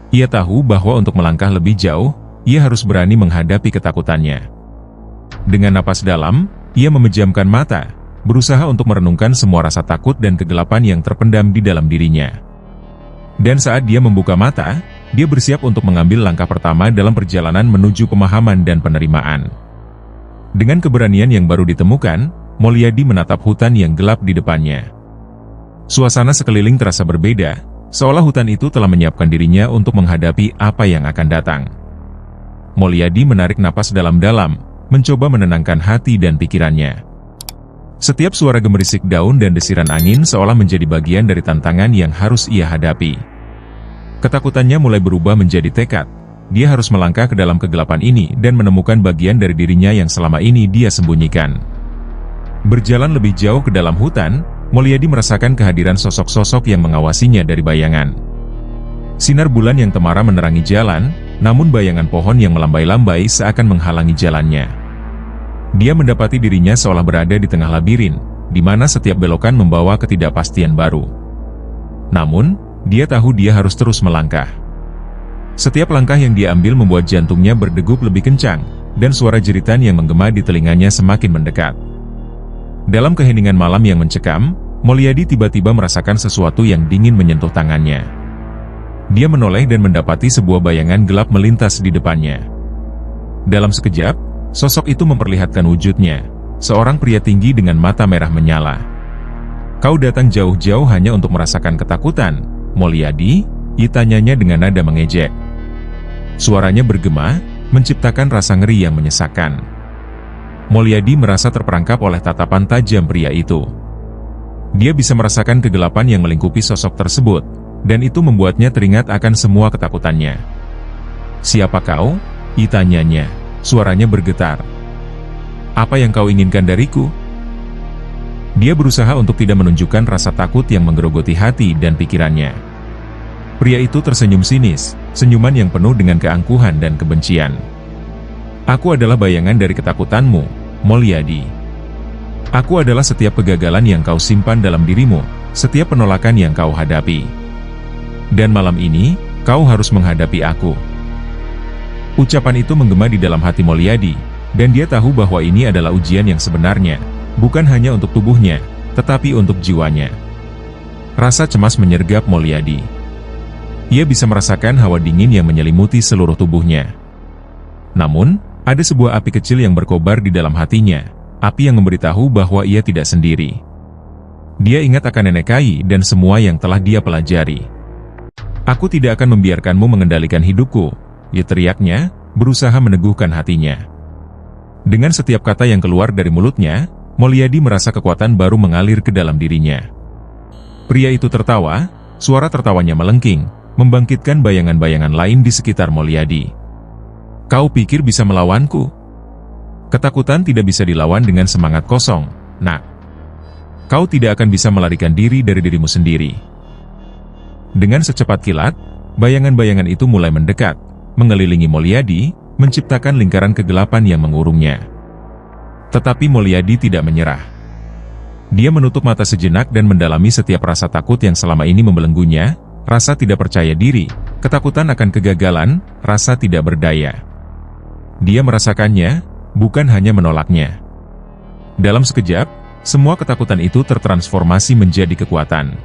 Ia tahu bahwa untuk melangkah lebih jauh, ia harus berani menghadapi ketakutannya. Dengan napas dalam, ia memejamkan mata, berusaha untuk merenungkan semua rasa takut dan kegelapan yang terpendam di dalam dirinya. Dan saat dia membuka mata, dia bersiap untuk mengambil langkah pertama dalam perjalanan menuju pemahaman dan penerimaan. Dengan keberanian yang baru ditemukan, Mulyadi menatap hutan yang gelap di depannya. Suasana sekeliling terasa berbeda, seolah hutan itu telah menyiapkan dirinya untuk menghadapi apa yang akan datang. Mulyadi menarik napas dalam-dalam, mencoba menenangkan hati dan pikirannya. Setiap suara gemerisik daun dan desiran angin seolah menjadi bagian dari tantangan yang harus ia hadapi. Ketakutannya mulai berubah menjadi tekad. Dia harus melangkah ke dalam kegelapan ini dan menemukan bagian dari dirinya yang selama ini dia sembunyikan. Berjalan lebih jauh ke dalam hutan, Mulyadi merasakan kehadiran sosok-sosok yang mengawasinya dari bayangan. Sinar bulan yang temara menerangi jalan, namun bayangan pohon yang melambai-lambai seakan menghalangi jalannya. Dia mendapati dirinya seolah berada di tengah labirin, di mana setiap belokan membawa ketidakpastian baru. Namun, dia tahu dia harus terus melangkah. Setiap langkah yang dia ambil membuat jantungnya berdegup lebih kencang, dan suara jeritan yang menggema di telinganya semakin mendekat. Dalam keheningan malam yang mencekam, Mulyadi tiba-tiba merasakan sesuatu yang dingin menyentuh tangannya. Dia menoleh dan mendapati sebuah bayangan gelap melintas di depannya. Dalam sekejap, sosok itu memperlihatkan wujudnya, seorang pria tinggi dengan mata merah menyala. "Kau datang jauh-jauh hanya untuk merasakan ketakutan, Mulyadi?" tanyanya dengan nada mengejek. Suaranya bergema, menciptakan rasa ngeri yang menyesakkan. Mulyadi merasa terperangkap oleh tatapan tajam pria itu. Dia bisa merasakan kegelapan yang melingkupi sosok tersebut, dan itu membuatnya teringat akan semua ketakutannya. "Siapa kau?" tanyanya, suaranya bergetar. "Apa yang kau inginkan dariku?" Dia berusaha untuk tidak menunjukkan rasa takut yang menggerogoti hati dan pikirannya. Pria itu tersenyum sinis, senyuman yang penuh dengan keangkuhan dan kebencian. "Aku adalah bayangan dari ketakutanmu, Mulyadi. Aku adalah setiap kegagalan yang kau simpan dalam dirimu, setiap penolakan yang kau hadapi. Dan malam ini, kau harus menghadapi aku." Ucapan itu menggema di dalam hati Mulyadi, dan dia tahu bahwa ini adalah ujian yang sebenarnya, bukan hanya untuk tubuhnya, tetapi untuk jiwanya. Rasa cemas menyergap Mulyadi. Ia bisa merasakan hawa dingin yang menyelimuti seluruh tubuhnya. Namun, ada sebuah api kecil yang berkobar di dalam hatinya, api yang memberitahu bahwa ia tidak sendiri. Dia ingat akan nenek Kai dan semua yang telah dia pelajari. "Aku tidak akan membiarkanmu mengendalikan hidupku," ia teriaknya, berusaha meneguhkan hatinya. Dengan setiap kata yang keluar dari mulutnya, Mulyadi merasa kekuatan baru mengalir ke dalam dirinya. Pria itu tertawa, suara tertawanya melengking, membangkitkan bayangan-bayangan lain di sekitar Mulyadi. "Kau pikir bisa melawanku? Ketakutan tidak bisa dilawan dengan semangat kosong, nak. Kau tidak akan bisa melarikan diri dari dirimu sendiri." Dengan secepat kilat, bayangan-bayangan itu mulai mendekat, mengelilingi Mulyadi, menciptakan lingkaran kegelapan yang mengurungnya. Tetapi Mulyadi tidak menyerah. Dia menutup mata sejenak dan mendalami setiap rasa takut yang selama ini membelenggunya, rasa tidak percaya diri, ketakutan akan kegagalan, rasa tidak berdaya. Dia merasakannya, bukan hanya menolaknya. Dalam sekejap, semua ketakutan itu tertransformasi menjadi kekuatan.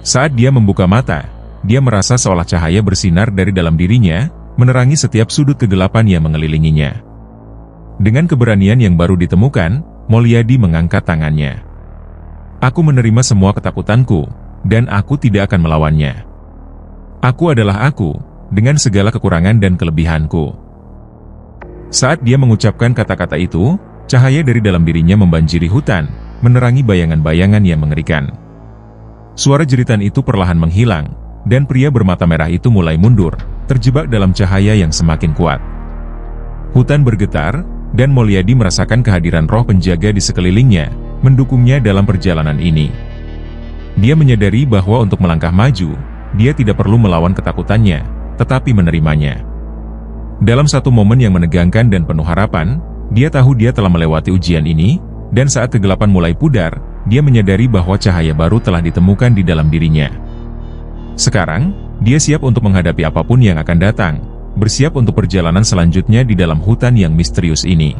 Saat dia membuka mata, dia merasa seolah cahaya bersinar dari dalam dirinya, menerangi setiap sudut kegelapan yang mengelilinginya. Dengan keberanian yang baru ditemukan, Mulyadi mengangkat tangannya. Aku menerima semua ketakutanku, dan aku tidak akan melawannya. Aku adalah aku, dengan segala kekurangan dan kelebihanku. Saat dia mengucapkan kata-kata itu, cahaya dari dalam dirinya membanjiri hutan, menerangi bayangan-bayangan yang mengerikan. Suara jeritan itu perlahan menghilang, dan pria bermata merah itu mulai mundur, terjebak dalam cahaya yang semakin kuat. Hutan bergetar, dan Mulyadi merasakan kehadiran roh penjaga di sekelilingnya, mendukungnya dalam perjalanan ini. Dia menyadari bahwa untuk melangkah maju, dia tidak perlu melawan ketakutannya, tetapi menerimanya. Dalam satu momen yang menegangkan dan penuh harapan, dia tahu dia telah melewati ujian ini, dan saat kegelapan mulai pudar, dia menyadari bahwa cahaya baru telah ditemukan di dalam dirinya. Sekarang, dia siap untuk menghadapi apapun yang akan datang, bersiap untuk perjalanan selanjutnya di dalam hutan yang misterius ini.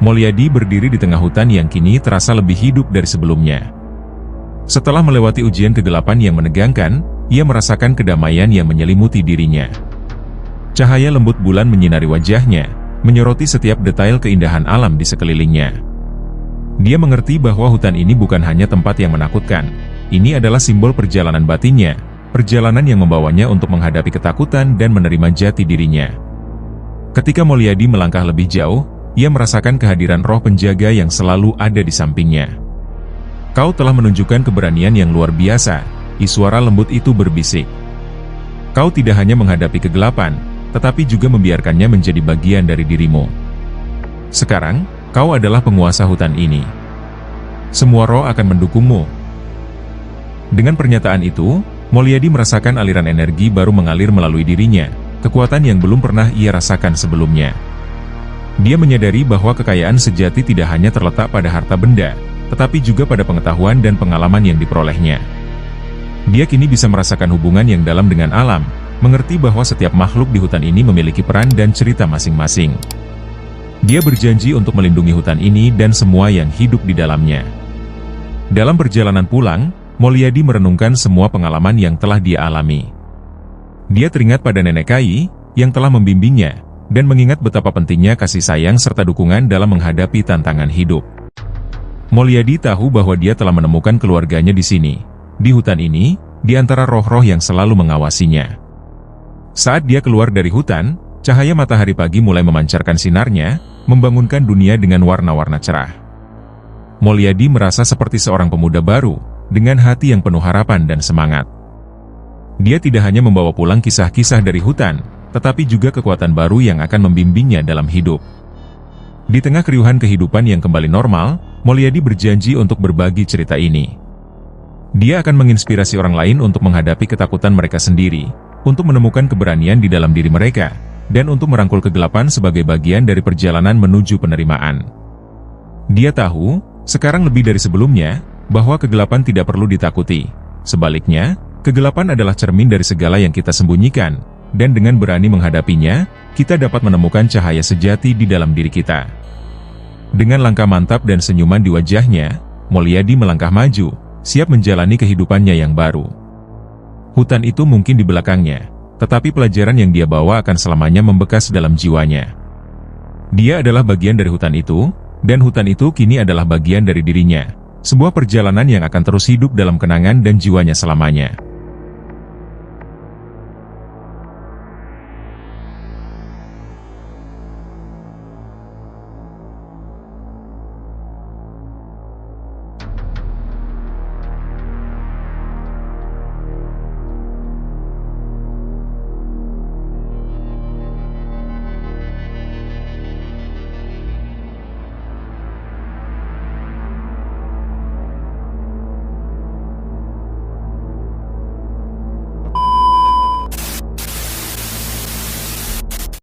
Mulyadi berdiri di tengah hutan yang kini terasa lebih hidup dari sebelumnya. Setelah melewati ujian kegelapan yang menegangkan, ia merasakan kedamaian yang menyelimuti dirinya. Cahaya lembut bulan menyinari wajahnya, menyoroti setiap detail keindahan alam di sekelilingnya. Dia mengerti bahwa hutan ini bukan hanya tempat yang menakutkan, ini adalah simbol perjalanan batinnya, perjalanan yang membawanya untuk menghadapi ketakutan dan menerima jati dirinya. Ketika Mulyadi melangkah lebih jauh, ia merasakan kehadiran roh penjaga yang selalu ada di sampingnya. Kau telah menunjukkan keberanian yang luar biasa, suara lembut itu berbisik. Kau tidak hanya menghadapi kegelapan, tetapi juga membiarkannya menjadi bagian dari dirimu. Sekarang, kau adalah penguasa hutan ini. Semua roh akan mendukungmu. Dengan pernyataan itu, Mulyadi merasakan aliran energi baru mengalir melalui dirinya, kekuatan yang belum pernah ia rasakan sebelumnya. Dia menyadari bahwa kekayaan sejati tidak hanya terletak pada harta benda, tetapi juga pada pengetahuan dan pengalaman yang diperolehnya. Dia kini bisa merasakan hubungan yang dalam dengan alam, mengerti bahwa setiap makhluk di hutan ini memiliki peran dan cerita masing-masing. Dia berjanji untuk melindungi hutan ini dan semua yang hidup di dalamnya. Dalam perjalanan pulang, Mulyadi merenungkan semua pengalaman yang telah dia alami. Dia teringat pada nenek Kai, yang telah membimbingnya, dan mengingat betapa pentingnya kasih sayang serta dukungan dalam menghadapi tantangan hidup. Mulyadi tahu bahwa dia telah menemukan keluarganya di sini, di hutan ini, di antara roh-roh yang selalu mengawasinya. Saat dia keluar dari hutan, cahaya matahari pagi mulai memancarkan sinarnya, membangunkan dunia dengan warna-warna cerah. Mulyadi merasa seperti seorang pemuda baru, dengan hati yang penuh harapan dan semangat. Dia tidak hanya membawa pulang kisah-kisah dari hutan, tetapi juga kekuatan baru yang akan membimbingnya dalam hidup. Di tengah keriuhan kehidupan yang kembali normal, Mulyadi berjanji untuk berbagi cerita ini. Dia akan menginspirasi orang lain untuk menghadapi ketakutan mereka sendiri, untuk menemukan keberanian di dalam diri mereka, dan untuk merangkul kegelapan sebagai bagian dari perjalanan menuju penerimaan. Dia tahu, sekarang lebih dari sebelumnya, bahwa kegelapan tidak perlu ditakuti. Sebaliknya, kegelapan adalah cermin dari segala yang kita sembunyikan, dan dengan berani menghadapinya, kita dapat menemukan cahaya sejati di dalam diri kita. Dengan langkah mantap dan senyuman di wajahnya, Mulyadi melangkah maju, siap menjalani kehidupannya yang baru. Hutan itu mungkin di belakangnya, tetapi pelajaran yang dia bawa akan selamanya membekas dalam jiwanya. Dia adalah bagian dari hutan itu, dan hutan itu kini adalah bagian dari dirinya. Sebuah perjalanan yang akan terus hidup dalam kenangan dan jiwanya selamanya.